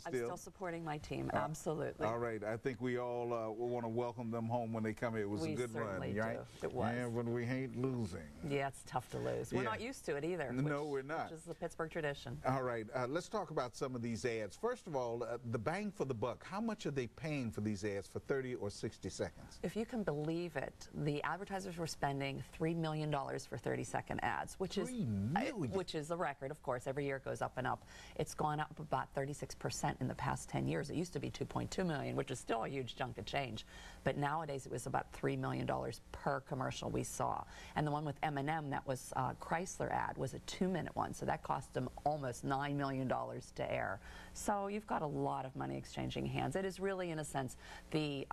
I'm still. still supporting my team, absolutely. All right, I think we all want to welcome them home when they come here. It was a good run, certainly right? do. It was. And when we ain't losing. Yeah, it's tough to lose. We're not used to it either. No, we're not. Which is the Pittsburgh tradition. All right, let's talk about some of these ads. First of all, the bang for the buck. How much are they paying for these ads for 30 or 60 seconds? If you can believe it, the advertisers were spending $3 million for 30-second ads, which is a record, of course. Every year it goes up and up. It's gone up about 36% in the past 10 years. It used to be $2.2 million, which is still a huge chunk of change. But nowadays it was about $3 million per commercial we saw. And the one with M&M, that was Chrysler ad, was a 2-minute one. So that cost them almost $9 million to air. So you've got a lot of money exchanging hands. It is really, in a sense, the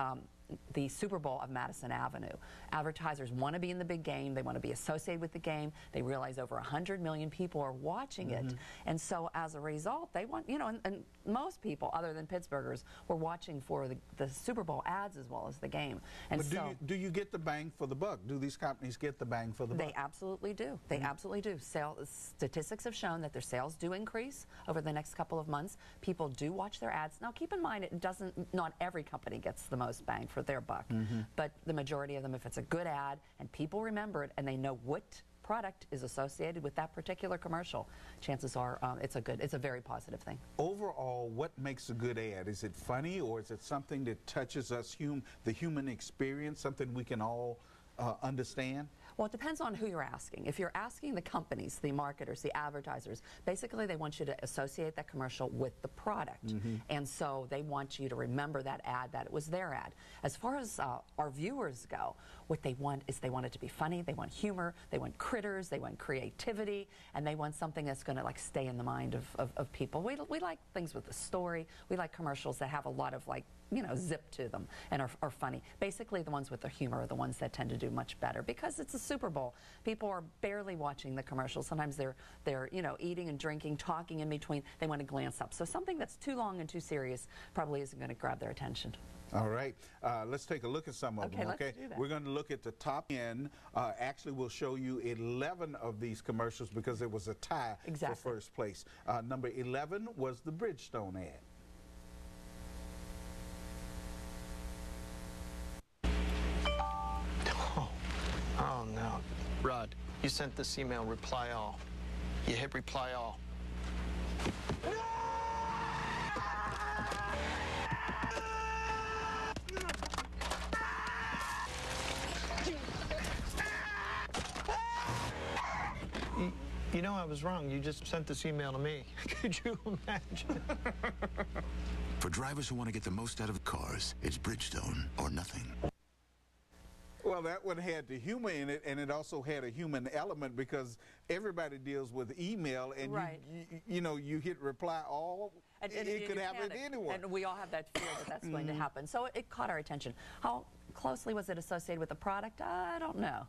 Super Bowl of Madison Avenue. Advertisers want to be in the big game. They want to be associated with the game. They realize over 100 million people are watching it. And so as a result, they want, and most people other than Pittsburghers were watching for the Super Bowl ads as well as the game. And but do you get the bang for the buck? Do these companies get the bang for the buck? They absolutely do. They absolutely do. Statistics have shown that their sales do increase over the next couple of months. People do watch their ads. Now keep in mind, not every company gets the most bang for their buck, but the majority of them, if it's a good ad and people remember it and they know what product is associated with that particular commercial, chances are it's a very positive thing. Overall, what makes a good ad? Is it funny, or is it something that touches us, the human experience, something we can all understand? Well, it depends on who you're asking. If you're asking the companies, the marketers, the advertisers, basically they want you to associate that commercial with the product. And so they want you to remember that ad, that it was their ad. As far as our viewers go, what they want is they want it to be funny, they want humor, they want critters, they want creativity, and they want something that's going to stay in the mind of people. We like things with a story. We like commercials that have a lot of zip to them and are funny. Basically the ones with the humor are the ones that tend to do much better, because it's a Super Bowl. People are barely watching the commercials. Sometimes they're eating and drinking, talking in between. They want to glance up. So something that's too long and too serious probably isn't going to grab their attention. All right, let's take a look at some of them, okay? Let's do that. We're going to look at the top 10. Actually, we'll show you 11 of these commercials because it was a tie for first place. Number 11 was the Bridgestone ad. Oh no. Rod, you sent this email, reply all. You hit reply all. You know I was wrong. You just sent this email to me. Could you imagine? For drivers who want to get the most out of cars, it's Bridgestone or nothing. Well, that one had the humor in it, and it also had a human element because everybody deals with email, and you hit reply all. And it could happen to anyone. And we all have that fear that that's going to happen. So it caught our attention. How closely was it associated with the product? I don't know.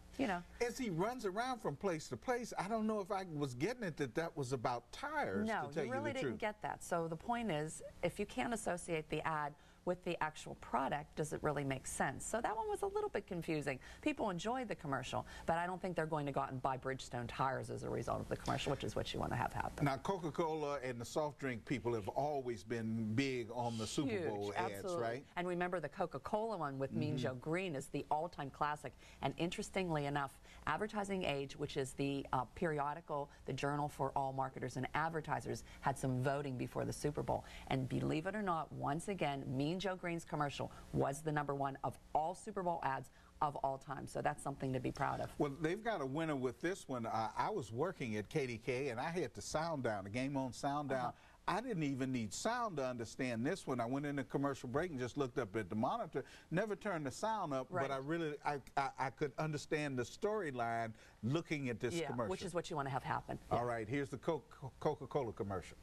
As he runs around from place to place, I don't know if I was getting it that was about tires. No, to tell you really didn't get that. So the point is, if you can't associate the ad with the actual product, does it really make sense? So that one was a little bit confusing. People enjoyed the commercial, but I don't think they're going to go out and buy Bridgestone tires as a result of the commercial, which is what you want to have happen. Now, Coca-Cola and the soft drink people have always been big on the Super Bowl ads, right? And remember, the Coca-Cola one with Mean Joe Green is the all-time classic. And interestingly enough, Advertising Age, which is the periodical, the journal for all marketers and advertisers, had some voting before the Super Bowl. And believe it or not, once again, Mean Joe Green's commercial was the #1 of all Super Bowl ads of all time. So that's something to be proud of. Well, they've got a winner with this one. I was working at KDK, and I had the sound down, the game on sound down. I didn't even need sound to understand this one. I went in a commercial break and just looked up at the monitor, never turned the sound up, but I could understand the storyline looking at this commercial. Which is what you want to have happen. All right, here's the Coca-Cola commercial.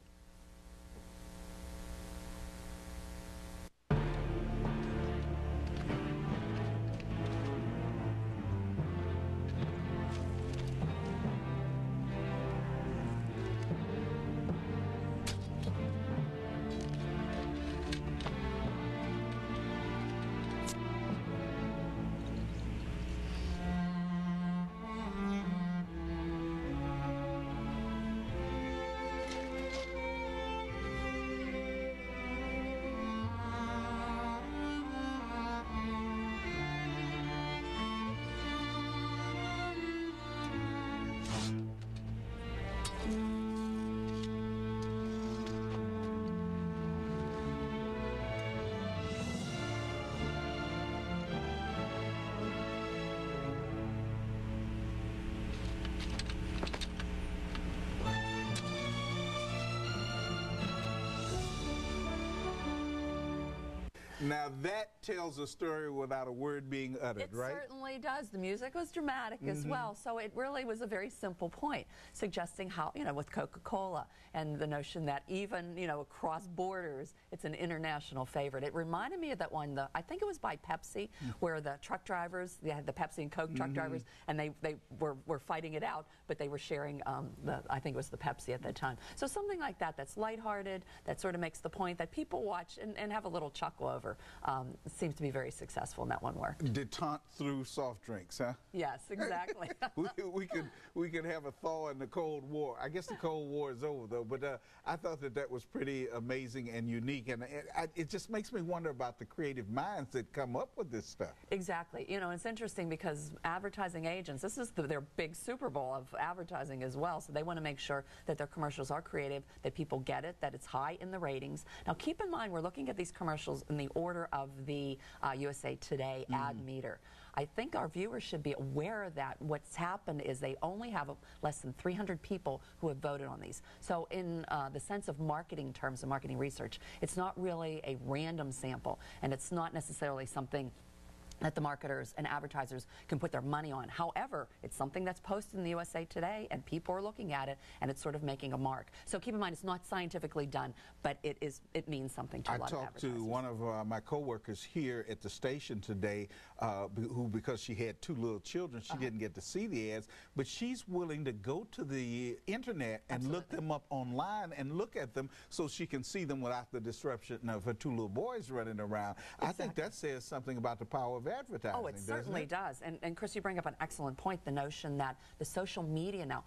Now that tells a story without a word being uttered, right? It certainly does. The music was dramatic as well, so it really was a very simple point, suggesting how, with Coca-Cola and the notion that even, across borders, it's an international favorite. It reminded me of that one, I think it was by Pepsi, where the truck drivers, they had the Pepsi and Coke truck drivers, and they were fighting it out, but they were sharing, I think it was the Pepsi at that time. So something like that, that's lighthearted, that sort of makes the point that people watch and have a little chuckle over. Seems to be very successful in that one work. Detente through soft drinks, huh? Yes, exactly. we could have a thaw in the Cold War. I guess the Cold War is over, though, but I thought that was pretty amazing and unique, and it just makes me wonder about the creative minds that come up with this stuff. Exactly. It's interesting because advertising agents, this is their big Super Bowl of advertising as well, so they want to make sure that their commercials are creative, that people get it, that it's high in the ratings. Now, keep in mind, we're looking at these commercials in the order of the USA Today ad meter. I think our viewers should be aware that what's happened is they only have less than 300 people who have voted on these. So in the sense of marketing terms and marketing research, it's not really a random sample, and it's not necessarily something that the marketers and advertisers can put their money on. However, it's something that's posted in the USA Today, and people are looking at it, and it's sort of making a mark. So keep in mind, it's not scientifically done, but it means something to a lot of advertisers. I talked to one of my coworkers here at the station today, who, because she had 2 little children, she didn't get to see the ads, but she's willing to go to the internet and look them up online and look at them so she can see them without the disruption of her 2 little boys running around. Exactly. I think that says something about the power of advertising. Oh, it certainly does. And Chris, you bring up an excellent point, the notion that the social media now,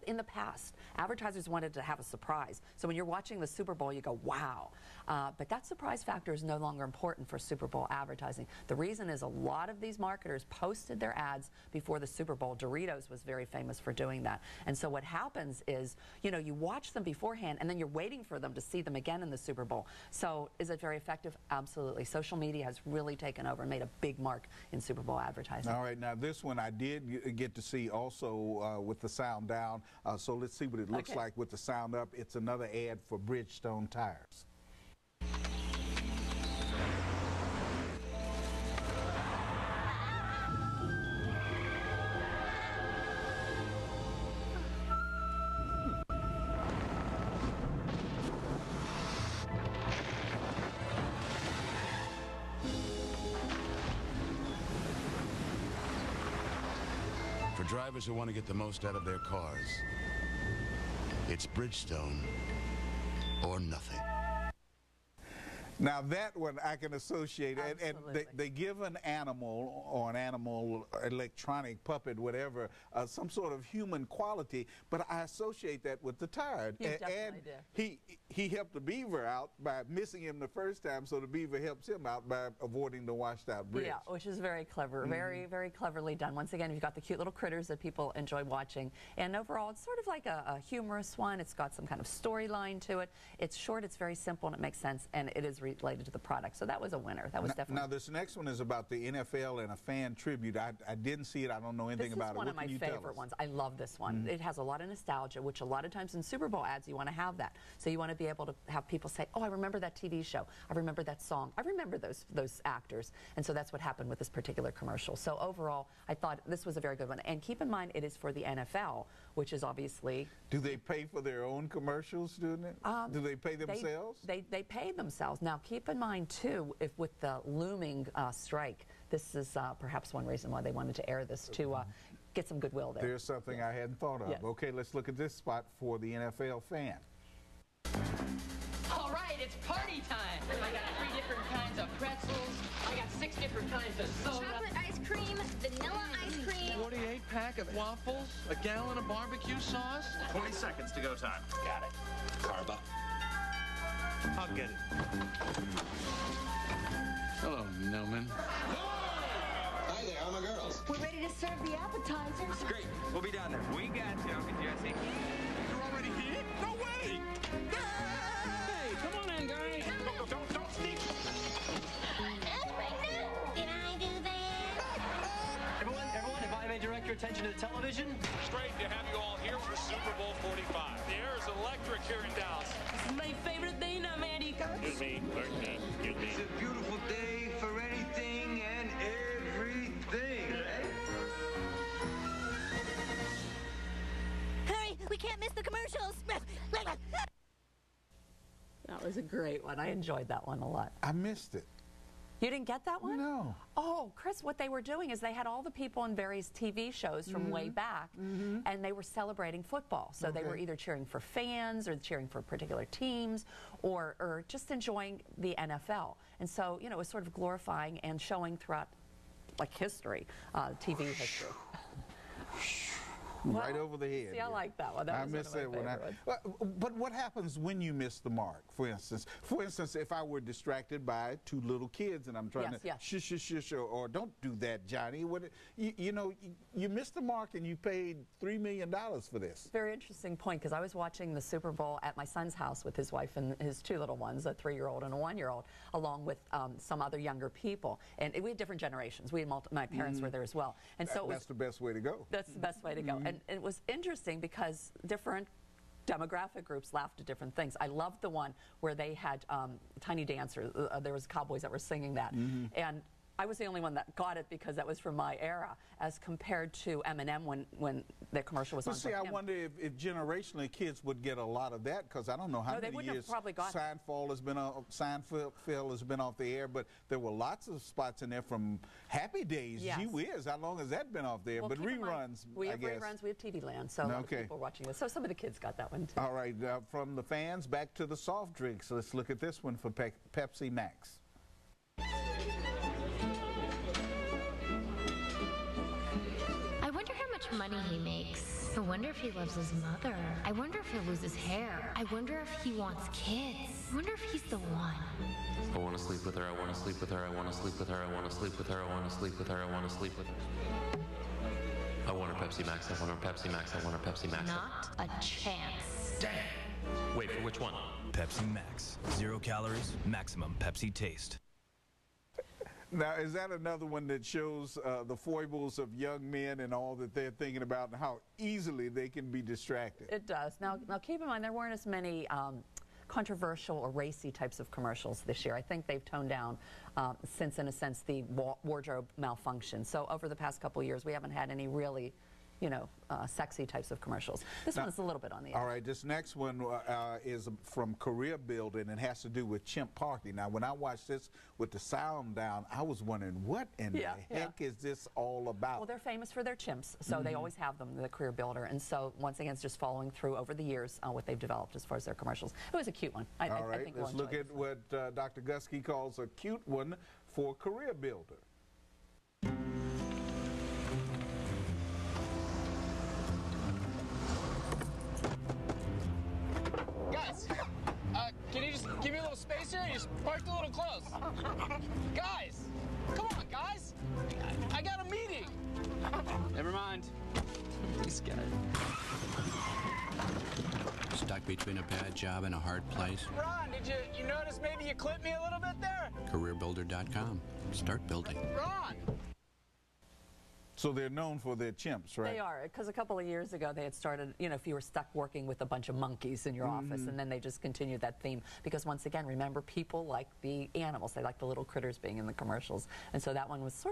in the past, advertisers wanted to have a surprise. So when you're watching the Super Bowl, you go, wow. But that surprise factor is no longer important for Super Bowl advertising. The reason is a lot of these marketers posted their ads before the Super Bowl. Doritos was very famous for doing that. And so what happens is, you watch them beforehand, and then you're waiting for them to see them again in the Super Bowl. So is it very effective? Absolutely. Social media has really taken over and made a big mark in Super Bowl advertising. All right, now this one I did get to see also with the sound down, so let's see what it looks like with the sound up. It's another ad for Bridgestone tires. For drivers who want to get the most out of their cars, it's Bridgestone or nothing. Now that one I can associate, and they give an animal or an animal electronic puppet, whatever, some sort of human quality, but I associate that with the tire. And he helped the beaver out by missing him the first time, so the beaver helps him out by avoiding the washed out bridge. Yeah, which is very clever, very, very cleverly done. Once again, you've got the cute little critters that people enjoy watching, and overall it's sort of like a humorous one. It's got some kind of storyline to it. It's short, it's very simple, and it makes sense, and it is related to the product. So that was a winner. That was definitely. Now this next one is about the NFL and a fan tribute. I didn't see it. I don't know anything about it. This is one of my favorite ones. I love this one. It has a lot of nostalgia, which a lot of times in Super Bowl ads you want to have that. So you want to be able to have people say, oh, I remember that TV show. I remember that song. I remember those actors. And so that's what happened with this particular commercial. So overall, I thought this was a very good one. And keep in mind, it is for the NFL, which is obviously. Do they pay for their own commercials, do they pay themselves? They pay themselves. Now, keep in mind, too, if with the looming strike, this is perhaps one reason why they wanted to air this, to get some goodwill there. There's something I hadn't thought of. Yes. Okay, let's look at this spot for the NFL fan. All right, it's party time. I got 3 different kinds of pretzels. I got 6 different kinds of soda. Chocolate ice cream, vanilla ice cream. 48-pack of waffles, a gallon of barbecue sauce. 20 seconds to go time. Got it. Carb up. I'll get it. Hello, Newman. Hi there, how are my girls? We're ready to serve the appetizers. Great, we'll be down there. We got you, Uncle Jesse. You're already here? No way! Hey, come on in, guys. Don't sneak. Did I do that? Everyone, if I may direct your attention to the television. It's great to have you all here for Super Bowl 45. The air is electric here in Dallas. This is my favorite day now, Mandy. Excuse me, excuse me. It's a beautiful day. was a great one. I enjoyed that one a lot. I missed it. You didn't get that one? No. Oh, Chris, what they were doing is they had all the people in various TV shows from way back, and they were celebrating football. So they were either cheering for fans or cheering for particular teams or just enjoying the NFL. And so, you know, it was sort of glorifying and showing throughout, like, history, TV history. Right over the head. See, I like that one. That was missed one of my that one. favorites. But what happens when you miss the mark, for instance? For instance, if I were distracted by two little kids and I'm trying to shush, shush, shush, or don't do that, Johnny. What, you know, you missed the mark and you paid $3 million for this. Very interesting point, because I was watching the Super Bowl at my son's house with his wife and his two little ones, a 3-year-old and a 1-year-old, along with some other younger people. And we had different generations. We had my parents were there as well. And so that's the best way to go. That's the best way to go. And it was interesting because different demographic groups laughed at different things. I loved the one where they had tiny dancers. There was cowboys that were singing that. And I was the only one that got it because that was from my era, as compared to Eminem when the commercial was on. See, I wonder if generationally kids would get a lot of that, because I don't know how many years Seinfeld has been off the air, but there were lots of spots in there from Happy Days. Gee whiz, how long has that been off there? Well, but reruns, we have reruns, we have TV Land, so a lot of people are watching this. So some of the kids got that one too. All right, from the fans back to the soft drinks. Let's look at this one for Pepsi Max. Money he makes. I wonder if he loves his mother. I wonder if he'll lose his hair. I wonder if he wants kids. I wonder if he's the one. I want to sleep with her. I want to sleep with her. I want to sleep with her. I want to sleep with her. I want to sleep with her. I want to sleep with her. I want her Pepsi Max. I want her Pepsi Max. I want her Pepsi Max. Not a chance. Damn. Wait, for which one? Pepsi Max. 0 calories, maximum Pepsi taste. Now, is that another one that shows the foibles of young men and all that they're thinking about and how easily they can be distracted? It does. Now keep in mind, there weren't as many controversial or racy types of commercials this year. I think they've toned down since, in a sense, the wardrobe malfunction. So over the past couple of years, we haven't had any really, you know, sexy types of commercials. This one's a little bit on the edge. All right, this next one is from Career Builder, and it has to do with chimp parking. Now, when I watched this with the sound down, I was wondering, what in the heck is this all about? Well, they're famous for their chimps, so they always have them, the Career Builder. And so, once again, it's just following through over the years what they've developed as far as their commercials. It was a cute one. I think let's look at what Dr. Guskey calls a cute one for Career Builder. Guys, can you just give me a little space here? You just parked a little close. Guys, come on, guys. I got a meeting. Never mind. This guy. Stuck between a bad job and a hard place? Ron, did you notice maybe you clipped me a little bit there? CareerBuilder.com. Start building. Ron! So they're known for their chimps, right? They are, because a couple of years ago they had started, you know, if you were stuck working with a bunch of monkeys in your office, and then they just continued that theme. Because once again, remember, people like the animals. They like the little critters being in the commercials. And so that one was sort of